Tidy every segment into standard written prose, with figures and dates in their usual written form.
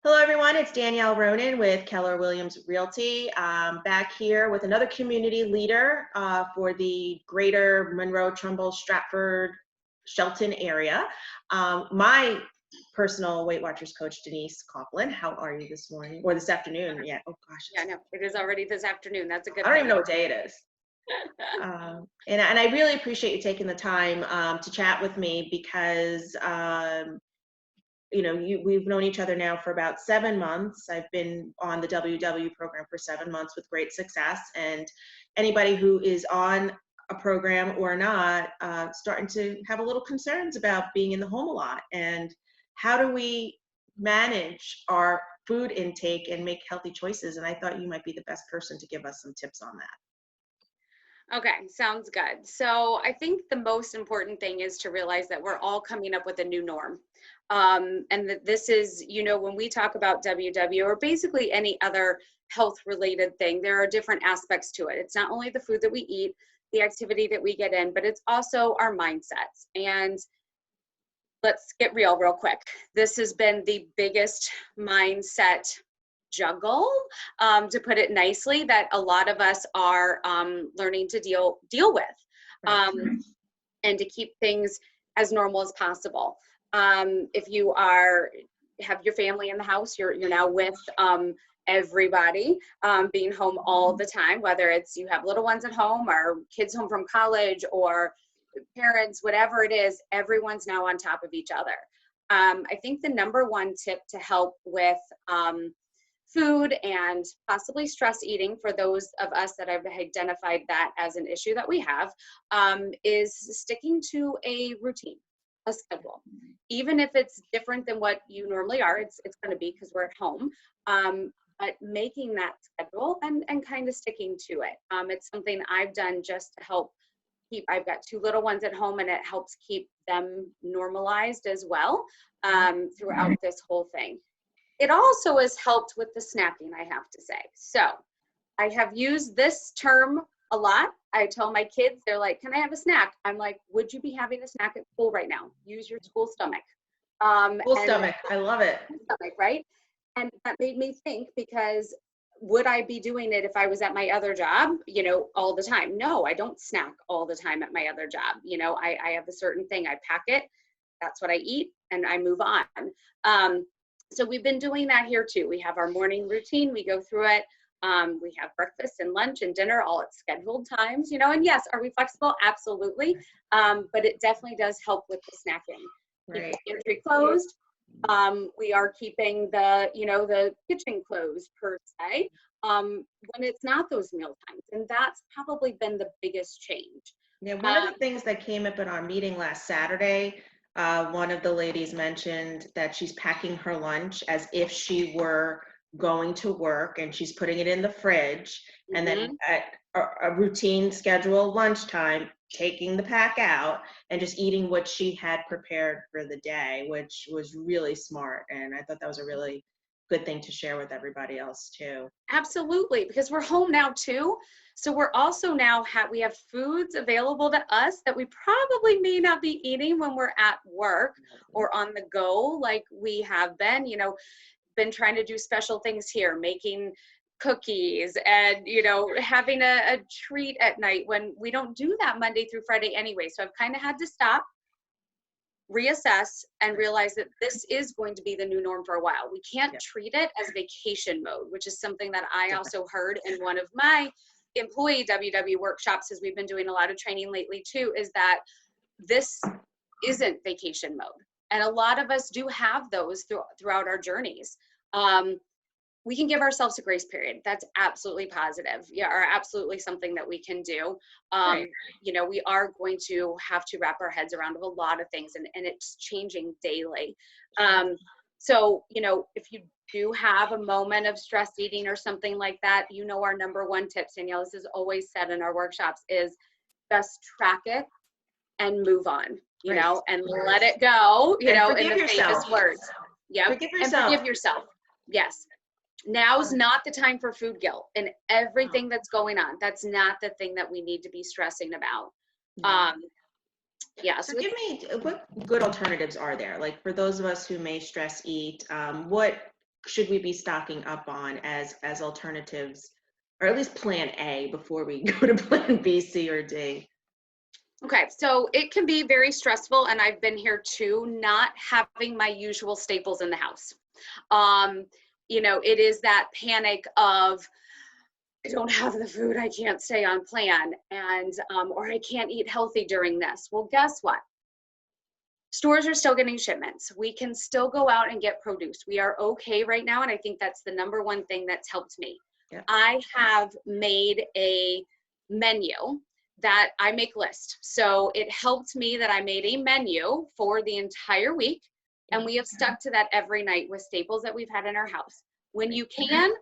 Hello, everyone. It's Danielle Ronin with Keller Williams Realty. Back here with another community leader for the greater Monroe, Trumbull, Stratford, Shelton area. My personal Weight Watchers coach, Denise Coughlin. How are you this morning or this afternoon? Yeah. Oh, gosh. Yeah, no, it is already this afternoon. That's a good I don't thing. even know what day it is. And I really appreciate you taking the time to chat with me because we've known each other now for about 7 months. I've been on the WW program for 7 months with great success. And anybody who is on a program or not, starting to have a little concerns about being in the home a lot. And how do we manage our food intake and make healthy choices? And I thought you might be the best person to give us some tips on that. Okay, sounds good. So I think the most important thing is to realize that we're all coming up with a new norm. And that this is, when we talk about WW or basically any other health related thing, there are different aspects to it. It's not only the food that we eat, the activity that we get in, but it's also our mindsets. And let's get real quick. This has been the biggest mindset juggle, to put it nicely, that a lot of us are learning to deal with, and to keep things as normal as possible. If you have your family in the house, you're now with everybody being home all the time, whether it's you have little ones at home or kids home from college or parents, whatever it is, everyone's now on top of each other. I think the number one tip to help with food and possibly stress eating, for those of us that have identified that as an issue that we have, is sticking to a routine, a schedule. Even if it's different than what you normally are, it's going to be because we're at home, but making that schedule and kind of sticking to it. It's something I've done just to help I've got 2 little ones at home, and it helps keep them normalized as well throughout this whole thing. It also has helped with the snacking, I have to say. So I have used this term a lot. I tell my kids, they're like, can I have a snack? I'm like, would you be having a snack at school right now? Use your school stomach. Full stomach. I love it. Stomach, right? And that made me think, because would I be doing it if I was at my other job, all the time? No, I don't snack all the time at my other job. I have a certain thing. I pack it. That's what I eat, and I move on. So we've been doing that here too. We have our morning routine. We go through it. We have breakfast and lunch and dinner all at scheduled times, and yes, are we flexible? Absolutely. But it definitely does help with the snacking. Right. Keep the pantry closed. We are keeping the kitchen closed per se, when it's not those meal times. And that's probably been the biggest change. Yeah, one of the things that came up in our meeting last Saturday, one of the ladies mentioned that she's packing her lunch as if she were going to work, and she's putting it in the fridge, and then at a routine schedule lunchtime, taking the pack out and just eating what she had prepared for the day, which was really smart. And I thought that was a really good thing to share with everybody else too. Absolutely, because we're home now too. So we're also now we have foods available to us that we probably may not be eating when we're at work or on the go, like we have been, been trying to do special things here, making cookies and, having a treat at night when we don't do that Monday through Friday anyway. So I've kind of had to stop, reassess, and realize that this is going to be the new norm for a while. We can't treat it as vacation mode, which is something that I also heard in one of my employee WW workshops, as we've been doing a lot of training lately too, is that this isn't vacation mode. And a lot of us do have those throughout our journeys. We can give ourselves a grace period. That's absolutely positive. Yeah, or absolutely something that we can do. We are going to have to wrap our heads around a lot of things, and it's changing daily. So, if you do have a moment of stress eating or something like that, our number one tip, Danielle, this is always said in our workshops, is just track it and move on, and let it go, in the famous words. Yeah. Forgive yourself. And forgive yourself. Yes. Now's not the time for food guilt and everything that's going on. That's not the thing that we need to be stressing about. So give me, what good alternatives are there? Like for those of us who may stress eat, what should we be stocking up on as alternatives, or at least plan A before we go to plan B, C, or D? Okay, so it can be very stressful, and I've been here too, not having my usual staples in the house. Um, it is that panic of, I don't have the food, I can't stay on plan, and or I can't eat healthy during this. Well, guess what? Stores are still getting shipments. We can still go out and get produce. We are okay right now, and I think that's the number one thing that's helped me. Yep. I have made a menu that I make list. So it helped me that I made a menu for the entire week, and we have stuck to that every night with staples that we've had in our house. When you can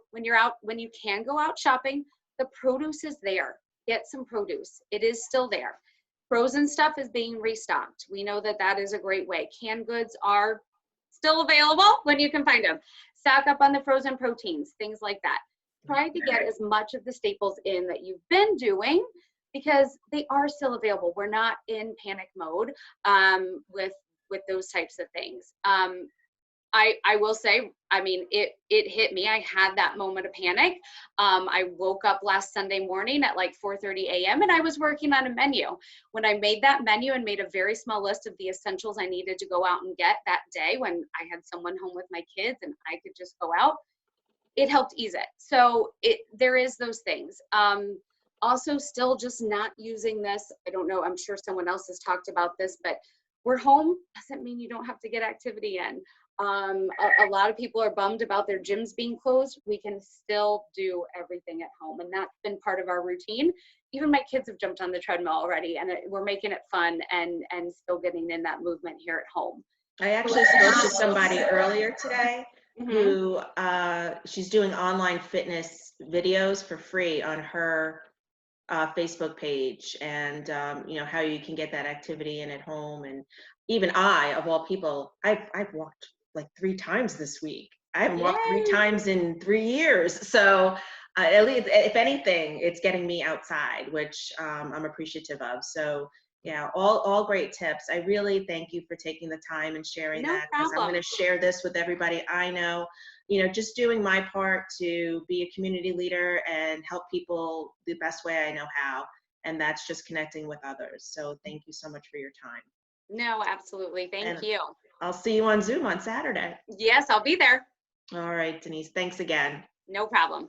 go out shopping, the produce is there. Get some produce. It is still there. Frozen stuff is being restocked. We know that that is a great way. Canned goods are still available when you can find them. Stock up on the frozen proteins, things like that. Try to get as much of the staples in that you've been doing, because they are still available. We're not in panic mode with those types of things. I will say, I mean, it hit me. I had that moment of panic. I woke up last Sunday morning at like 4:30 a.m. and I was working on a menu. When I made that menu and made a very small list of the essentials I needed to go out and get that day, when I had someone home with my kids and I could just go out, it helped ease it. So there is those things. Also, still just not using this. I don't know, I'm sure someone else has talked about this, but we're home doesn't mean you don't have to get activity in. A lot of people are bummed about their gyms being closed. We can still do everything at home, and that's been part of our routine. Even my kids have jumped on the treadmill already, and we're making it fun and still getting in that movement here at home. I actually spoke to somebody earlier today Mm-hmm. who she's doing online fitness videos for free on her Facebook page, and how you can get that activity in at home. And even I, of all people, I've walked like 3 times this week. I haven't walked 3 times in 3 years. So at least, if anything, it's getting me outside, which I'm appreciative of. So yeah, all great tips. I really thank you for taking the time and sharing No that, because I'm going to share this with everybody I know. Just doing my part to be a community leader and help people the best way I know how. And that's just connecting with others. So thank you so much for your time. No, absolutely. Thank you. I'll see you on Zoom on Saturday. Yes, I'll be there. All right, Denise, thanks again. No problem.